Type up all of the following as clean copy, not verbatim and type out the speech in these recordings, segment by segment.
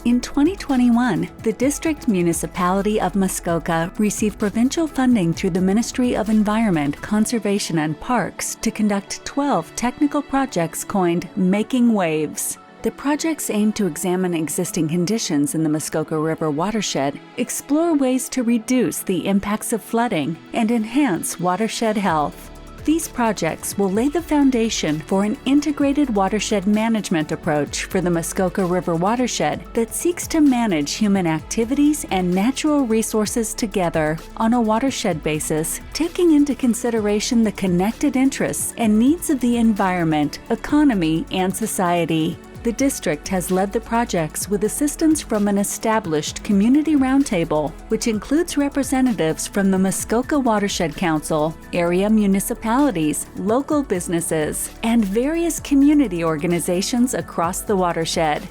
In 2021, the District Municipality of Muskoka received provincial funding through the Ministry of Environment, Conservation and Parks to conduct 12 technical projects coined Making Waves. The projects aim to examine existing conditions in the Muskoka River watershed, explore ways to reduce the impacts of flooding, and enhance watershed health. These projects will lay the foundation for an integrated watershed management approach for the Muskoka River watershed that seeks to manage human activities and natural resources together on a watershed basis, taking into consideration the connected interests and needs of the environment, economy, and society. The district has led the projects with assistance from an established community roundtable, which includes representatives from the Muskoka Watershed Council, area municipalities, local businesses, and various community organizations across the watershed.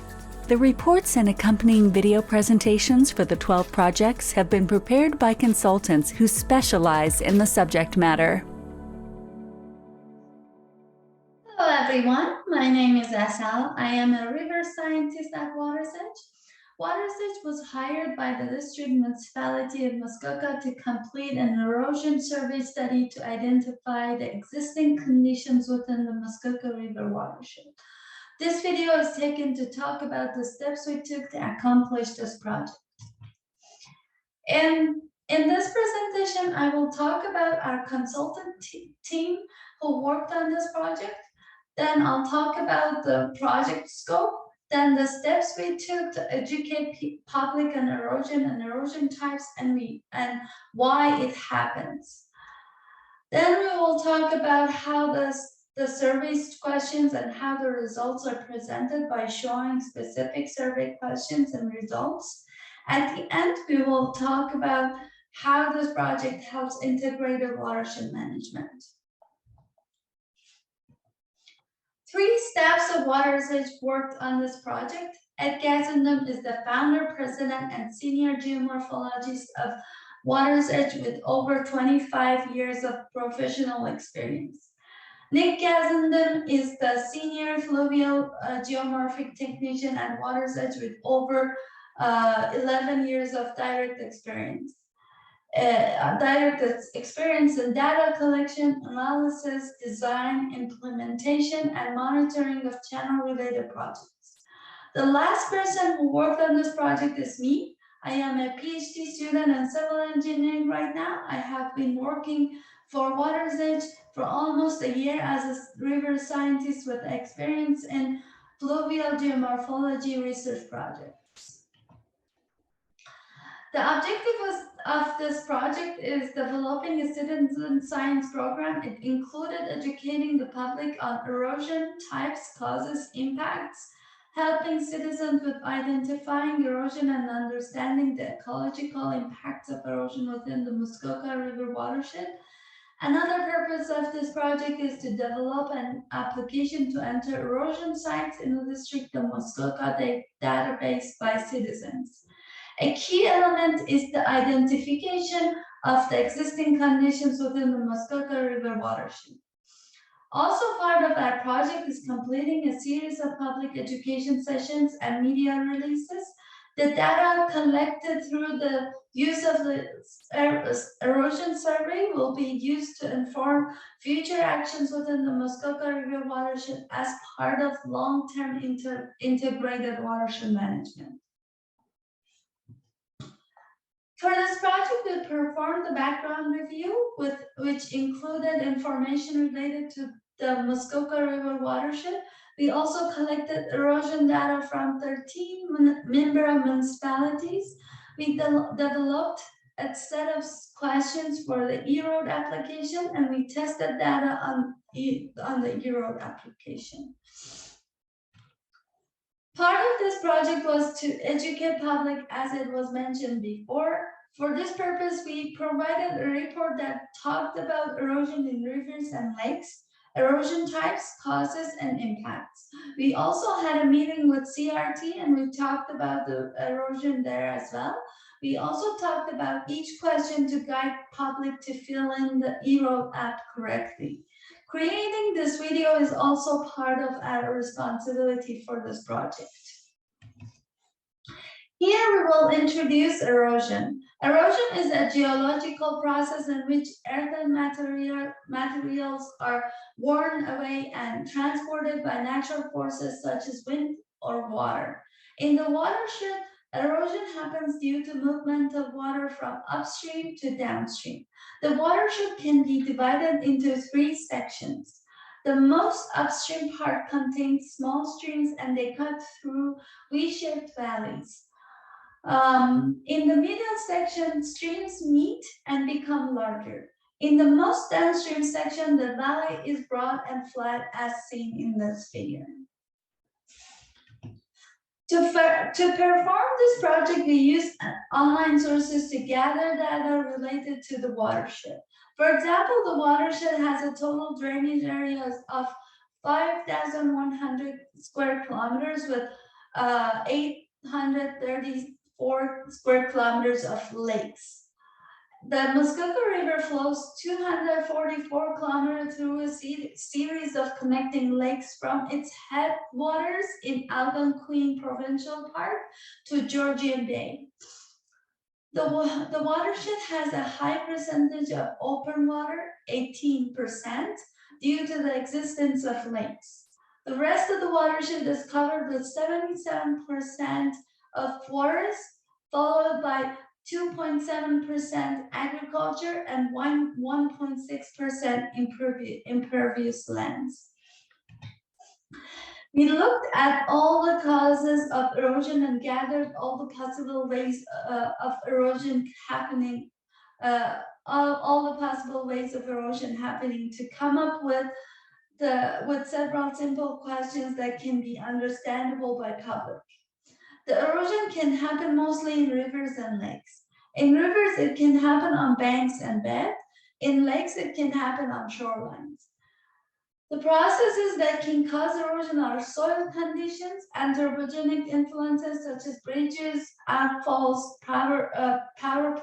The reports and accompanying video presentations for the 12 projects have been prepared by consultants who specialize in the subject matter. Hello everyone, my name is Asal. I am a river scientist at Watershed. Watershed was hired by the District Municipality of Muskoka to complete an erosion survey study to identify the existing conditions within the Muskoka River watershed. This video is taken to talk about the steps we took to accomplish this project. And in this presentation, I will talk about our consultant team who worked on this project. Then I'll talk about the project scope, then the steps we took to educate public on erosion and erosion types and why it happens. Then we will talk about how the survey questions and how the results are presented by showing specific survey questions and results. At the end, we will talk about how this project helps integrated watershed management. 3 staffs of Watershed worked on this project. Ed Gazendam is the founder, president, and senior geomorphologist of Watershed with over 25 years of professional experience. Nick Gazendam is the senior fluvial geomorphic technician at Watershed with over 11 years of direct experience. Direct experience in data collection, analysis, design, implementation, and monitoring of channel-related projects. The last person who worked on this project is me. I am a PhD student in civil engineering right now. I have been working for Watershed for almost a year as a river scientist with experience in fluvial geomorphology research projects. The objective of this project is developing a citizen science program. It included educating the public on erosion types, causes, impacts, helping citizens with identifying erosion and understanding the ecological impacts of erosion within the Muskoka River watershed. Another purpose of this project is to develop an application to enter erosion sites in the District of Muskoka database by citizens. A key element is the identification of the existing conditions within the Muskoka River watershed. Also part of our project is completing a series of public education sessions and media releases. The data collected through the use of the erosion survey will be used to inform future actions within the Muskoka River watershed as part of long-term integrated watershed management. For this project, we performed the background review, which included information related to the Muskoka River watershed. We also collected erosion data from 13 member municipalities. We developed a set of questions for the E-road application, and we tested data on the E-road application. Part of this project was to educate public, as it was mentioned before. For this purpose, we provided a report that talked about erosion in rivers and lakes, erosion types, causes, and impacts. We also had a meeting with CRT and we talked about the erosion there as well. We also talked about each question to guide public to fill in the E-road app correctly. Creating this video is also part of our responsibility for this project. Here we will introduce erosion. Erosion is a geological process in which earthen materials are worn away and transported by natural forces such as wind or water. In the watershed, erosion happens due to movement of water from upstream to downstream. The watershed can be divided into three sections. The most upstream part contains small streams and they cut through V-shaped valleys. In the middle section, streams meet and become larger. In the most downstream section, the valley is broad and flat as seen in this figure. To perform this project, we use online sources to gather data related to the watershed. For example, the watershed has a total drainage area of 5,100 square kilometers with 834 square kilometers of lakes. The Muskoka River flows 244 kilometers through a series of connecting lakes from its headwaters in Algonquin Provincial Park to Georgian Bay. The watershed has a high percentage of open water, 18%, due to the existence of lakes. The rest of the watershed is covered with 77% of forest, followed by 2.7% agriculture and 1.6% impervious lands. We looked at all the causes of erosion and gathered all the possible ways of erosion happening, all the possible ways of erosion happening to come up with several simple questions that can be understandable by public. The erosion can happen mostly in rivers and lakes. In rivers, it can happen on banks and beds. In lakes, it can happen on shorelines. The processes that can cause erosion are soil conditions, anthropogenic influences such as bridges, outfalls, power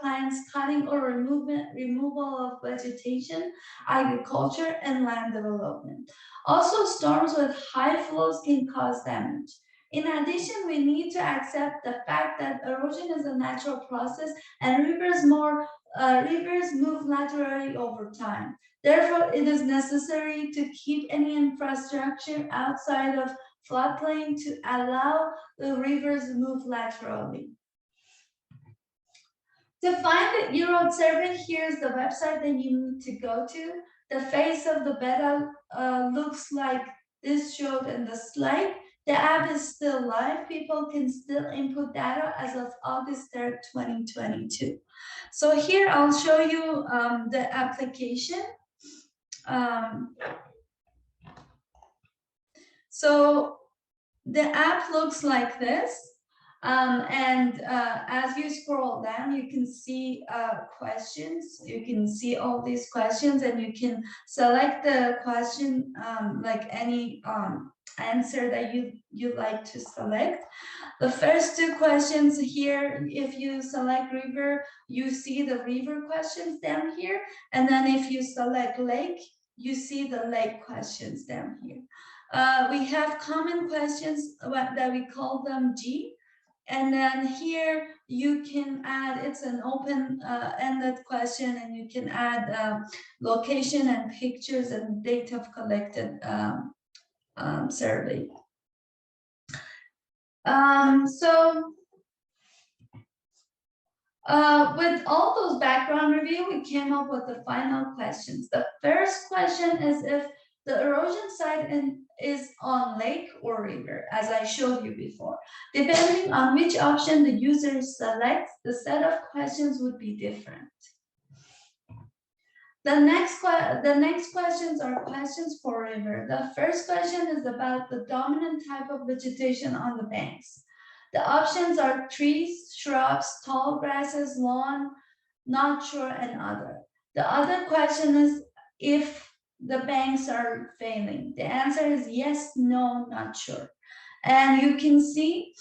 plants, cutting or removal of vegetation, agriculture, and land development. Also, storms with high flows can cause damage. In addition, we need to accept the fact that erosion is a natural process and rivers move laterally over time. Therefore, it is necessary to keep any infrastructure outside of floodplain to allow the rivers to move laterally. To find the Erode survey, here's the website that you need to go to. The face of the beta looks like this showed in the slide. The app is still live. People can still input data as of August 3rd, 2022. So here I'll show you the application. So the app looks like this. As you scroll down, you can see questions. You can see all these questions and you can select the question like any answer that you like to select. The first two questions here, if you select river, you see the river questions down here. And then if you select lake, you see the lake questions down here. We have common questions that we call them G. And then here you can add, it's an open-ended question, and you can add location and pictures and date of collected survey. With all those background review, we came up with the final questions. The first question is if the erosion site is on lake or river, as I showed you before. Depending on which option the user selects, the set of questions would be different. The next questions are questions for river. The first question is about the dominant type of vegetation on the banks. The options are trees, shrubs, tall grasses, lawn, not sure, and other. The other question is if the banks are failing. The answer is yes, no, not sure. And you can see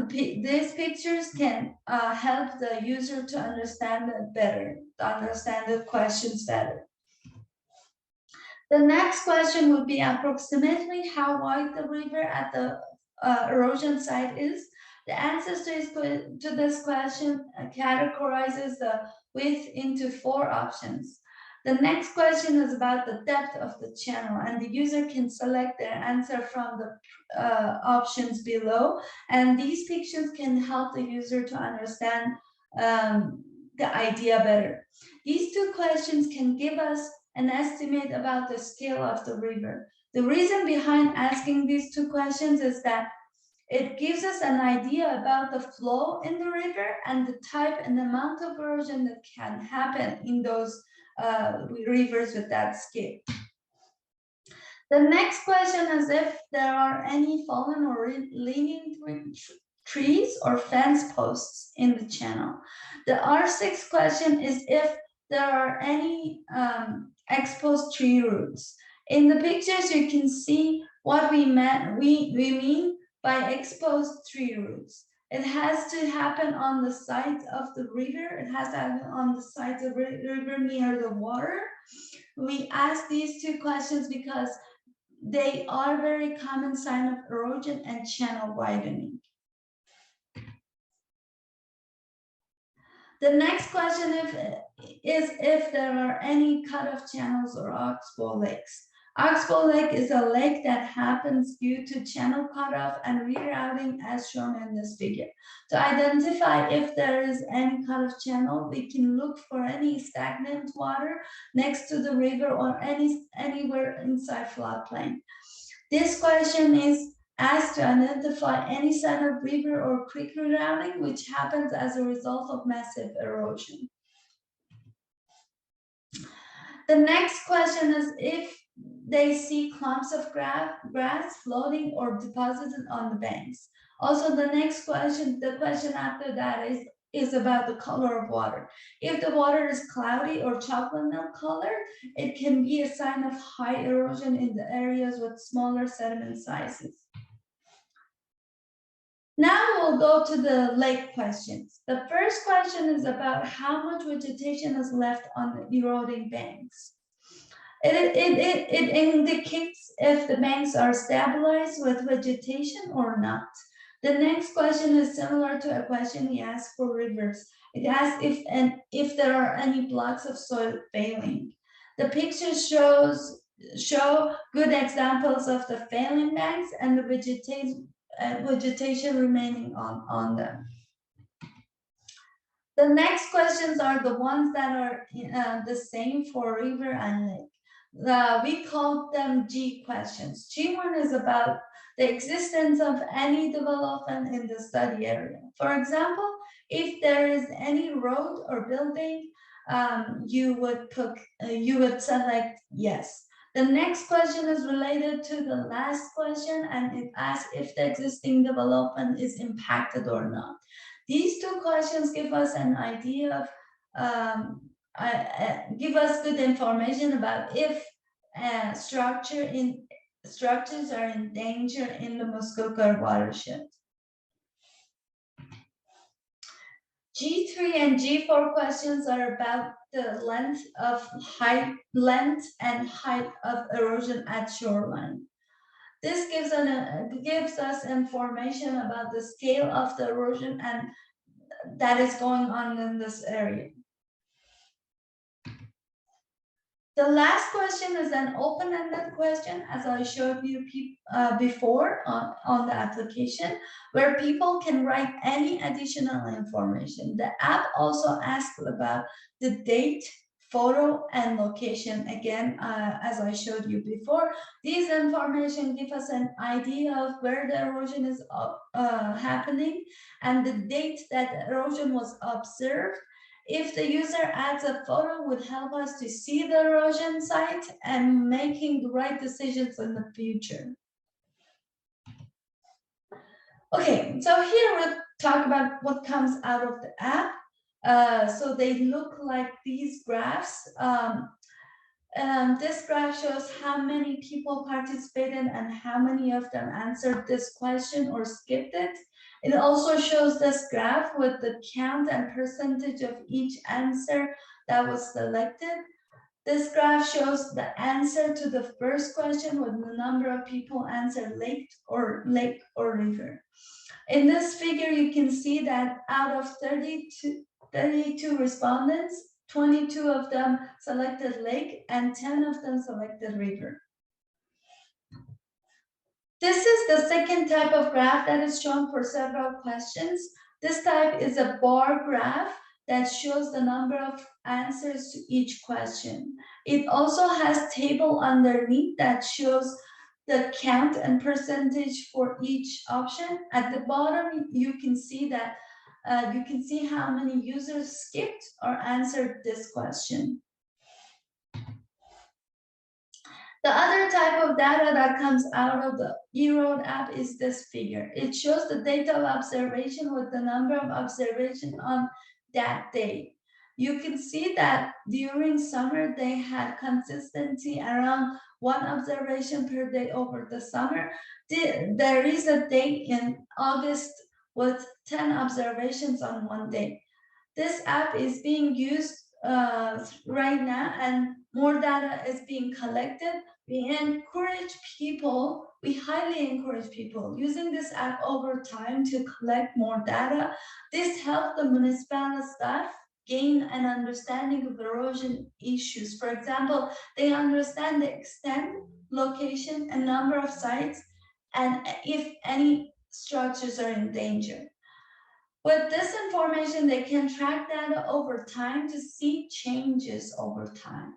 these pictures can help the user to understand it better, to understand the questions better. The next question would be approximately how wide the river at the erosion site is. The answers to this question categorizes the width into 4 options. The next question is about the depth of the channel, and the user can select their answer from the options below. And these pictures can help the user to understand the idea better. These 2 questions can give us an estimate about the scale of the river. The reason behind asking these 2 questions is that it gives us an idea about the flow in the river and the type and amount of erosion that can happen in those rivers with that scale. The next question is if there are any fallen or leaning trees or fence posts in the channel. The R6 question is if there are any exposed tree roots. In the pictures, you can see what we mean by exposed tree roots. It has to happen on the side of the river. It has to happen on the side of the river near the water. We ask these 2 questions because they are very common sign of erosion and channel widening. The next question is if there are any cutoff channels or oxbow lakes. Oxbow Lake is a lake that happens due to channel cutoff and rerouting as shown in this figure. To identify if there is any cutoff channel, we can look for any stagnant water next to the river or anywhere inside floodplain. This question is asked to identify any sign of river or creek rerouting which happens as a result of massive erosion. The next question is if they see clumps of grass floating or deposited on the banks. Also, the next question, the question after that is about the color of water. If the water is cloudy or chocolate milk colored, it can be a sign of high erosion in the areas with smaller sediment sizes. Now we'll go to the lake questions. The first question is about how much vegetation is left on the eroding banks. It indicates if the banks are stabilized with vegetation or not. The next question is similar to a question we asked for rivers. It asks if there are any blocks of soil failing. The pictures show good examples of the failing banks and the vegetation remaining on them. The next questions are the ones that are the same for river and lake. We call them G questions. G1 is about the existence of any development in the study area. For example, if there is any road or building, you would select yes. The next question is related to the last question, and it asks if the existing development is impacted or not. These 2 questions give us an idea of give us good information about if structures are in danger in the Muskoka watershed. G3 and G4 questions are about the length and height of erosion at shoreline. This gives us information about the scale of the erosion and that is going on in this area. The last question is an open-ended question, as I showed you before on the application, where people can write any additional information. The app also asks about the date, photo, and location. Again, as I showed you before, these information give us an idea of where the erosion is happening and the date that erosion was observed. If the user adds a photo, would help us to see the erosion site and making the right decisions in the future. Okay, so here we'll talk about what comes out of the app. So they look like these graphs. This graph shows how many people participated and how many of them answered this question or skipped it. It also shows this graph with the count and percentage of each answer that was selected. This graph shows the answer to the first question with the number of people answered lake or river. In this figure, you can see that out of 32 respondents, 22 of them selected lake and 10 of them selected river. This is the second type of graph that is shown for several questions. This type is a bar graph that shows the number of answers to each question. It also has table underneath that shows the count and percentage for each option. At the bottom, you can see that you can see how many users skipped or answered this question. The other type of data that comes out of the Erosion app is this figure. It shows the date of observation with the number of observations on that day. You can see that during summer, they had consistency around 1 observation per day over the summer. There is a day in August with 10 observations on one day. This app is being used right now, and more data is being collected. We highly encourage people using this app over time to collect more data. This helps the municipal staff gain an understanding of erosion issues. For example, they understand the extent, location, and number of sites, and if any structures are in danger. With this information, they can track data over time to see changes over time.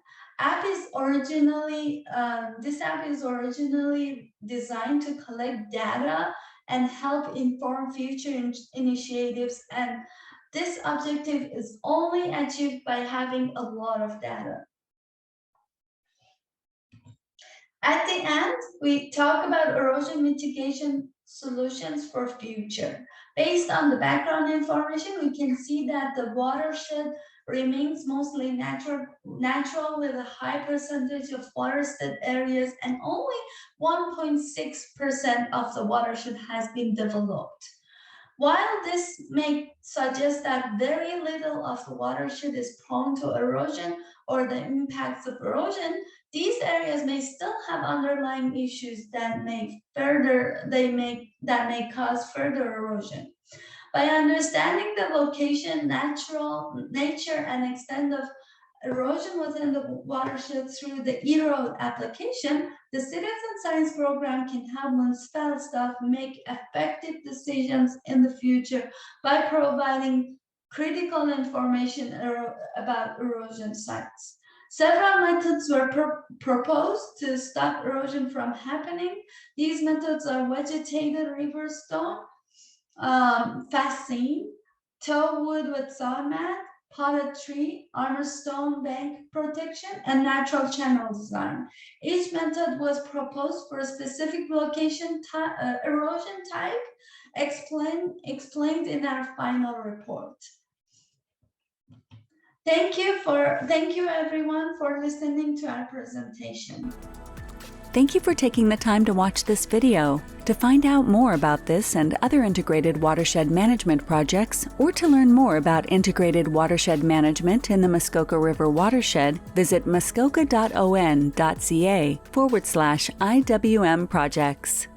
This app is originally designed to collect data and help inform future initiatives, and this objective is only achieved by having a lot of data. At the end, we talk about erosion mitigation solutions for future. Based on the background information, we can see that the watershed remains mostly natural with a high percentage of forested areas, and only 1.6% of the watershed has been developed. While this may suggest that very little of the watershed is prone to erosion or the impacts of erosion, these areas may still have underlying issues that may cause further erosion. By understanding the location, nature, and extent of erosion within the watershed through the Erosion application, the Citizen Science Program can help municipal staff make effective decisions in the future by providing critical information about erosion sites. Several methods were proposed to stop erosion from happening. These methods are vegetated river stone, fascine, tow wood with saw mat, potted tree, armor stone bank protection, and natural channel design. Each method was proposed for a specific location erosion type, explained in our final report. Thank you everyone for listening to our presentation. Thank you for taking the time to watch this video. To find out more about this and other integrated watershed management projects, or to learn more about integrated watershed management in the Muskoka River watershed, visit muskoka.on.ca/IWM projects.